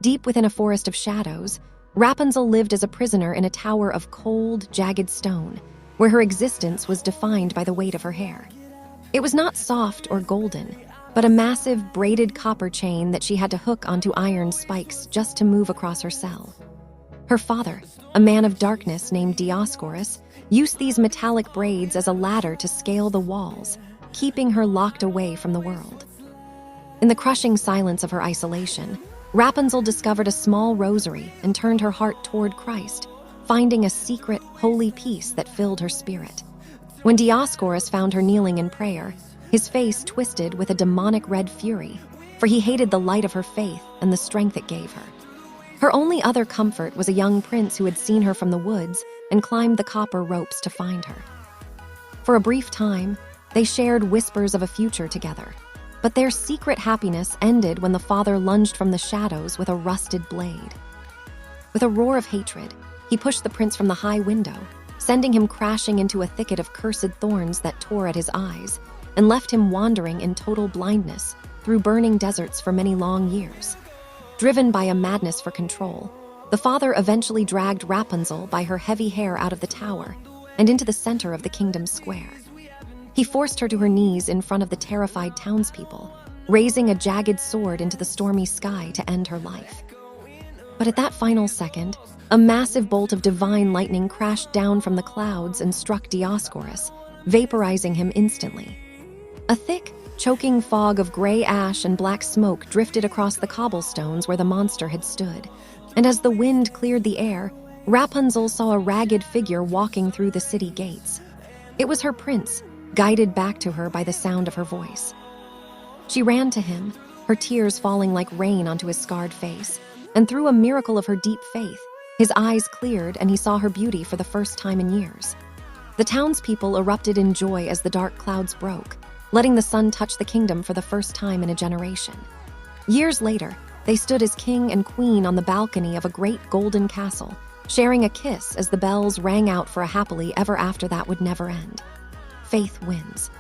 Deep within a forest of shadows, Rapunzel lived as a prisoner in a tower of cold, jagged stone, where her existence was defined by the weight of her hair. It was not soft or golden, but a massive braided copper chain that she had to hook onto iron spikes just to move across her cell. Her father, a man of darkness named Dioscorus, used these metallic braids as a ladder to scale the walls, keeping her locked away from the world. In the crushing silence of her isolation, Rapunzel discovered a small rosary and turned her heart toward Christ, finding a secret, holy peace that filled her spirit. When Dioscorus found her kneeling in prayer, his face twisted with a demonic red fury, for he hated the light of her faith and the strength it gave her. Her only other comfort was a young prince who had seen her from the woods and climbed the copper ropes to find her. For a brief time, they shared whispers of a future together, but their secret happiness ended when the father lunged from the shadows with a rusted blade. With a roar of hatred, he pushed the prince from the high window, sending him crashing into a thicket of cursed thorns that tore at his eyes and left him wandering in total blindness through burning deserts for many long years. Driven by a madness for control, the father eventually dragged Rapunzel by her heavy hair out of the tower and into the center of the kingdom square. He forced her to her knees in front of the terrified townspeople, raising a jagged sword into the stormy sky to end her life. But at that final second, a massive bolt of divine lightning crashed down from the clouds and struck Dioscorus, vaporizing him instantly. A thick, choking fog of gray ash and black smoke drifted across the cobblestones where the monster had stood, and as the wind cleared the air, Rapunzel saw a ragged figure walking through the city gates. It was her prince, guided back to her by the sound of her voice. She ran to him, her tears falling like rain onto his scarred face, and through a miracle of her deep faith, his eyes cleared and he saw her beauty for the first time in years. The townspeople erupted in joy as the dark clouds broke, letting the sun touch the kingdom for the first time in a generation. Years later, they stood as king and queen on the balcony of a great golden castle, sharing a kiss as the bells rang out for a happily ever after that would never end. Faith wins.